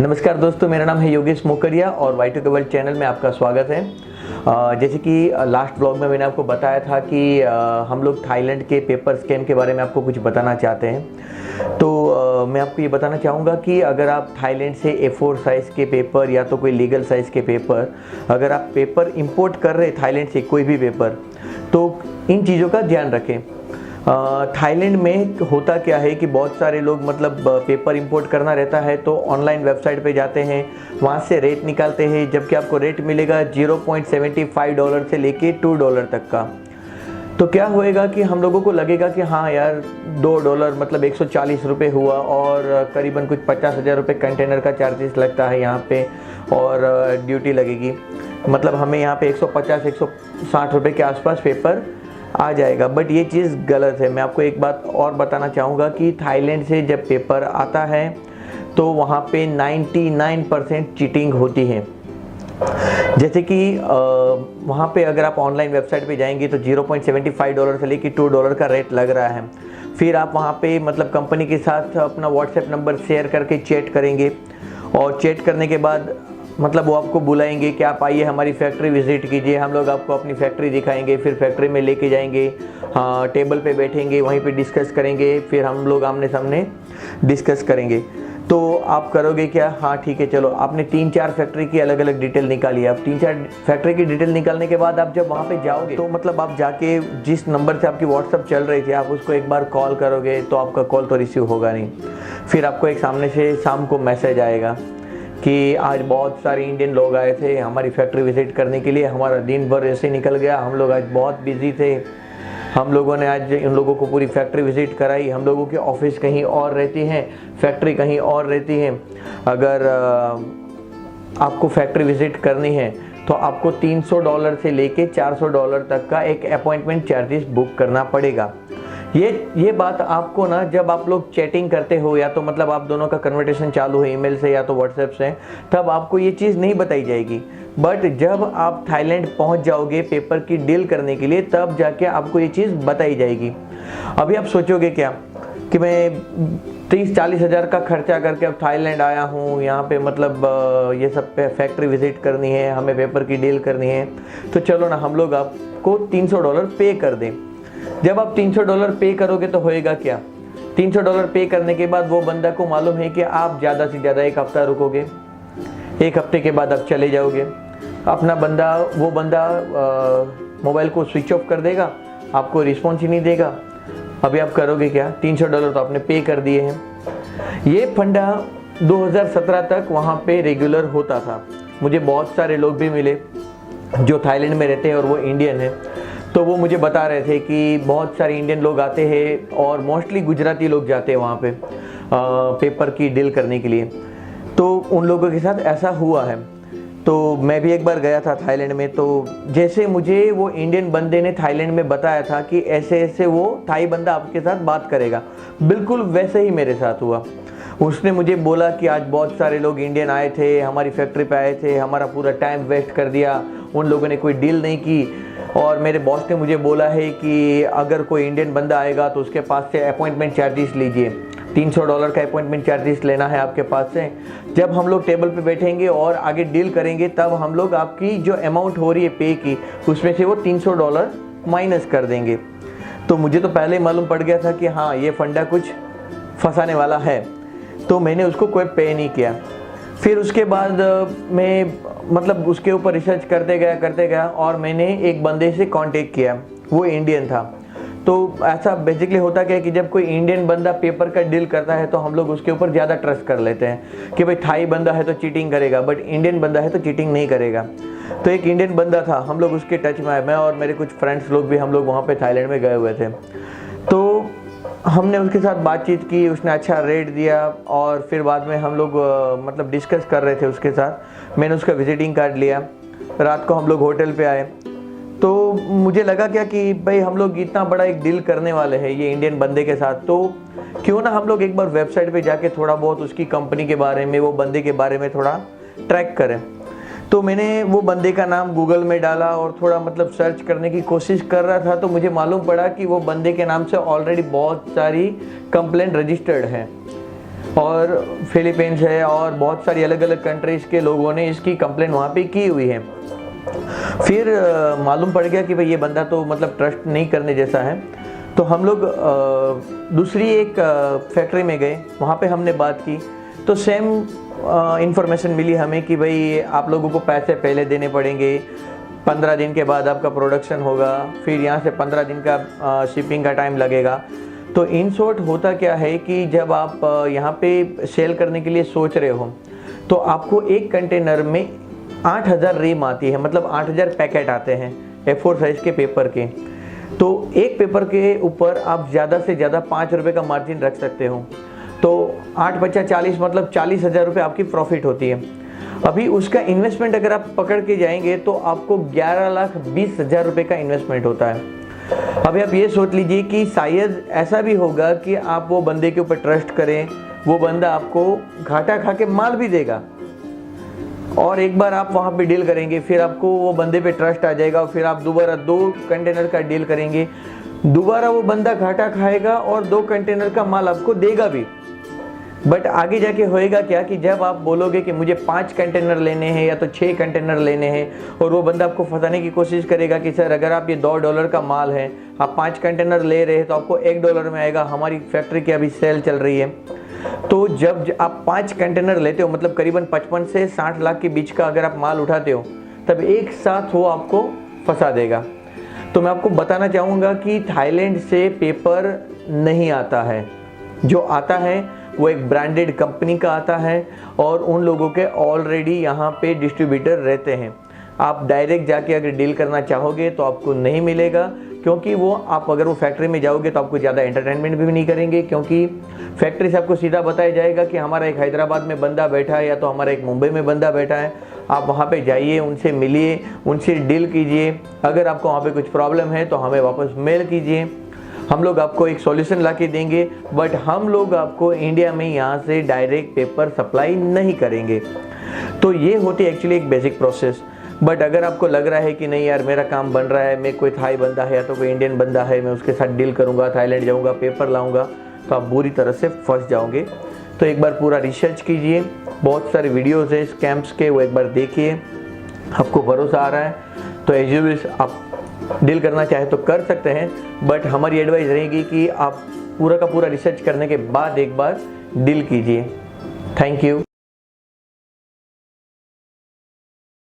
नमस्कार दोस्तों, मेरा नाम है योगेश मोकरिया और Y2K वर्ल्ड चैनल में आपका स्वागत है। जैसे कि लास्ट ब्लॉग में मैंने आपको बताया था कि हम लोग थाईलैंड के पेपर स्कैम के बारे में आपको कुछ बताना चाहते हैं। तो मैं आपको ये बताना चाहूँगा कि अगर आप थाईलैंड से A4 साइज़ के पेपर या तो कोई लीगल साइज़ के पेपर अगर आप पेपर इंपोर्ट कर रहे थाईलैंड से कोई भी पेपर, तो इन चीज़ों का ध्यान रखें। थाईलैंड में होता क्या है कि बहुत सारे लोग मतलब पेपर इंपोर्ट करना रहता है तो ऑनलाइन वेबसाइट पे जाते हैं, वहाँ से रेट निकालते हैं, जबकि आपको रेट मिलेगा $0.75 से लेके $2 तक का। तो क्या होएगा कि हम लोगों को लगेगा कि हाँ यार $2 मतलब 140 रुपये हुआ और करीबन कुछ 50,000 रुपये कंटेनर का चार्जेस लगता है यहाँ पे और ड्यूटी लगेगी, मतलब हमें यहाँ पे 150-160 रुपये के आसपास पेपर आ जाएगा। बट ये चीज़ गलत है। मैं आपको एक बात और बताना चाहूँगा कि थाईलैंड से जब पेपर आता है तो वहाँ पे 99% चीटिंग होती है। जैसे कि वहाँ पे अगर आप ऑनलाइन वेबसाइट पे जाएंगे तो $0.75 से लेकर $2 का रेट लग रहा है। फिर आप वहाँ पे मतलब कंपनी के साथ अपना व्हाट्सएप नंबर शेयर करके चैट करेंगे और चैट करने के बाद मतलब वो आपको बुलाएंगे कि आप आइए हमारी फैक्ट्री विज़िट कीजिए, हम लोग आपको अपनी फैक्ट्री दिखाएंगे, फिर फैक्ट्री में लेके जाएंगे, हाँ टेबल पे बैठेंगे, वहीं पे डिस्कस करेंगे, फिर हम लोग आमने सामने डिस्कस करेंगे। तो आप करोगे क्या, हाँ ठीक है चलो, आपने 3-4 फैक्ट्री की अलग अलग डिटेल निकाली। अब 3-4 फैक्ट्री की डिटेल निकालने के बाद आप जब वहाँ पे जाओगे तो मतलब आप जाके जिस नंबर से आपकी व्हाट्सअप चल रही थी आप उसको एक बार कॉल करोगे तो आपका कॉल तो रिसीव होगा नहीं। फिर आपको एक सामने से शाम को मैसेज आएगा कि आज बहुत सारे इंडियन लोग आए थे हमारी फैक्ट्री विज़िट करने के लिए, हमारा दिन भर ऐसे निकल गया, हम लोग आज बहुत बिजी थे, हम लोगों ने आज इन लोगों को पूरी फैक्ट्री विज़िट कराई, हम लोगों की ऑफिस कहीं और रहती हैं, फैक्ट्री कहीं और रहती है। अगर आपको फैक्ट्री विज़िट करनी है तो आपको $300 से लेके $400 तक का एक अपॉइंटमेंट चार्जेस बुक करना पड़ेगा। ये बात आपको ना जब आप लोग चैटिंग करते हो या तो मतलब आप दोनों का कन्वर्सेशन चालू है ईमेल से या तो व्हाट्सएप से, तब आपको ये चीज़ नहीं बताई जाएगी। बट जब आप थाईलैंड पहुंच जाओगे पेपर की डील करने के लिए तब जाके आपको ये चीज़ बताई जाएगी। अभी आप सोचोगे क्या कि मैं 30-40 हज़ार का खर्चा करके अब थाईलैंड आया हूँ, यहाँ पे मतलब ये सब फैक्ट्री विज़िट करनी है, हमें पेपर की डील करनी है, तो चलो ना हम लोग आपको $300 पे कर दें। जब आप $300 पे करोगे तो होएगा क्या, $300 पे करने के बाद वो बंदा को मालूम है कि आप ज़्यादा से ज़्यादा 1 हफ़्ता रुकोगे, 1 हफ़्ते के बाद आप चले जाओगे, अपना वो बंदा मोबाइल को स्विच ऑफ कर देगा, आपको रिस्पॉन्स ही नहीं देगा। अभी आप करोगे क्या, $300 तो आपने पे कर दिए हैं। ये फंडा 2017 तक वहाँ पे रेगुलर होता था। मुझे बहुत सारे लोग भी मिले जो थाईलैंड में रहते हैं और वो इंडियन हैं, तो वो मुझे बता रहे थे कि बहुत सारे इंडियन लोग आते हैं और मोस्टली गुजराती लोग जाते हैं वहाँ पे पेपर की डील करने के लिए। तो उन लोगों के साथ ऐसा हुआ है। तो मैं भी एक बार गया था थाईलैंड में, तो जैसे मुझे वो इंडियन बंदे ने थाईलैंड में बताया था कि ऐसे ऐसे वो थाई बंदा आपके साथ बात करेगा, बिल्कुल वैसे ही मेरे साथ हुआ। उसने मुझे बोला कि आज बहुत सारे लोग इंडियन आए थे, हमारी फैक्ट्री पे आए थे, हमारा पूरा टाइम वेस्ट कर दिया, उन लोगों ने कोई डील नहीं की और मेरे बॉस ने मुझे बोला है कि अगर कोई इंडियन बंदा आएगा तो उसके पास से अपॉइंटमेंट चार्जेस लीजिए, $300 का अपॉइंटमेंट चार्जेस लेना है आपके पास से। जब हम लोग टेबल पे बैठेंगे और आगे डील करेंगे तब हम लोग आपकी जो अमाउंट हो रही है पे की उसमें से वो $300 माइनस कर देंगे। तो मुझे तो पहले ही मालूम पड़ गया था कि हाँ ये फंडा कुछ फंसाने वाला है, तो मैंने उसको कोई पे नहीं किया। फिर उसके बाद मैं मतलब उसके ऊपर रिसर्च करते गया और मैंने एक बंदे से कांटेक्ट किया, वो इंडियन था। तो ऐसा बेसिकली होता क्या है कि जब कोई इंडियन बंदा पेपर का डील करता है तो हम लोग उसके ऊपर ज़्यादा ट्रस्ट कर लेते हैं कि भाई थाई बंदा है तो चीटिंग करेगा, बट इंडियन बंदा है तो चीटिंग नहीं करेगा। तो एक इंडियन बंदा था, हम लोग उसके टच में आए, मैं और मेरे कुछ फ्रेंड्स लोग भी हम लोग वहाँ पर थाईलैंड में गए हुए थे। तो हमने उसके साथ बातचीत की, उसने अच्छा रेट दिया और फिर बाद में हम लोग मतलब डिस्कस कर रहे थे उसके साथ। मैंने उसका विजिटिंग कार्ड लिया, रात को हम लोग होटल पे आए। तो मुझे लगा क्या कि भाई हम लोग इतना बड़ा एक डील करने वाले हैं ये इंडियन बंदे के साथ, तो क्यों ना हम लोग एक बार वेबसाइट पे जाके थोड़ा बहुत उसकी कंपनी के बारे में, वो बंदे के बारे में थोड़ा ट्रैक करें। तो मैंने वो बंदे का नाम गूगल में डाला और थोड़ा मतलब सर्च करने की कोशिश कर रहा था, तो मुझे मालूम पड़ा कि वो बंदे के नाम से ऑलरेडी बहुत सारी कंप्लेंट रजिस्टर्ड है। और फिलीपींस है और बहुत सारी अलग अलग कंट्रीज़ के लोगों ने इसकी कंप्लेंट वहाँ पे की हुई है। फिर मालूम पड़ गया कि भाई ये बंदा तो मतलब ट्रस्ट नहीं करने जैसा है। तो हम लोग दूसरी एक फैक्ट्री में गए, वहाँ पे हमने बात की तो सेम इंफॉर्मेशन मिली हमें कि भाई आप लोगों को पैसे पहले देने पड़ेंगे, 15 दिन के बाद आपका प्रोडक्शन होगा, फिर यहाँ से 15 दिन का शिपिंग का टाइम लगेगा। तो इन शॉर्ट होता क्या है कि जब आप यहाँ पे सेल करने के लिए सोच रहे हो तो आपको एक कंटेनर में 8000 रीम आती है, मतलब 8000 पैकेट आते हैं A4 साइज के पेपर के। तो एक पेपर के ऊपर आप ज़्यादा से ज़्यादा 5 रुपये का मार्जिन रख सकते हो। तो 8×5 = 40, मतलब 40,000 रुपये आपकी प्रॉफिट होती है। अभी उसका इन्वेस्टमेंट अगर आप पकड़ के जाएंगे तो आपको 11,20,000 रुपये का इन्वेस्टमेंट होता है। अभी आप ये सोच लीजिए कि शायद ऐसा भी होगा कि आप वो बंदे के ऊपर ट्रस्ट करें, वो बंदा आपको घाटा खा के माल भी देगा और एक बार आप वहाँ पे डील करेंगे, फिर आपको वो बंदे पे ट्रस्ट आ जाएगा, फिर आप दोबारा 2 कंटेनर का डील करेंगे, दोबारा वो बंदा घाटा खाएगा और 2 कंटेनर का माल आपको देगा भी। बट आगे जाके होएगा क्या कि जब आप बोलोगे कि मुझे 5 कंटेनर लेने हैं या तो 6 कंटेनर लेने हैं और वो बंदा आपको फंसाने की कोशिश करेगा कि सर अगर आप ये $2 का माल है, आप 5 कंटेनर ले रहे हैं तो आपको $1 में आएगा, हमारी फैक्ट्री की अभी सेल चल रही है। तो जब आप 5 कंटेनर लेते हो, मतलब करीबन 55 से 60 लाख के बीच का अगर आप माल उठाते हो, तब एक साथ वो आपको फंसा देगा। तो मैं आपको बताना चाहूँगा कि थाईलैंड से पेपर नहीं आता है, जो आता है वो एक ब्रांडेड कंपनी का आता है और उन लोगों के ऑलरेडी यहाँ पे डिस्ट्रीब्यूटर रहते हैं। आप डायरेक्ट जाके अगर डील करना चाहोगे तो आपको नहीं मिलेगा, क्योंकि वो आप अगर वो फैक्ट्री में जाओगे तो आपको ज़्यादा एंटरटेनमेंट भी नहीं करेंगे, क्योंकि फैक्ट्री से आपको सीधा बताया जाएगा कि हमारा एक हैदराबाद में बंदा बैठा है या तो हमारा एक मुंबई में बंदा बैठा है, आप वहाँ पे जाइए, उनसे मिलिए, उनसे डील कीजिए। अगर आपको वहाँ पे कुछ प्रॉब्लम है तो हमें वापस मेल कीजिए, हम लोग आपको एक सॉल्यूशन ला के देंगे। बट हम लोग आपको इंडिया में यहाँ से डायरेक्ट पेपर सप्लाई नहीं करेंगे। तो ये होती है एक्चुअली एक बेसिक प्रोसेस। बट अगर आपको लग रहा है कि नहीं यार मेरा काम बन रहा है, मैं कोई थाई बंदा है या तो कोई इंडियन बंदा है, मैं उसके साथ डील करूँगा, थाईलैंड जाऊँगा, पेपर लाऊँगा, तो आप बुरी तरह से फंस जाओगे। तो एक बार पूरा रिसर्च कीजिए, बहुत सारे वीडियोज़ है स्कैम्स के, वो एक बार देखिए, आपको भरोसा आ रहा है तो एज यू विश आप डील करना चाहे तो कर सकते हैं। बट हमारी एडवाइस रहेगी कि आप पूरा का पूरा रिसर्च करने के बाद एक बार डील कीजिए। Thank you.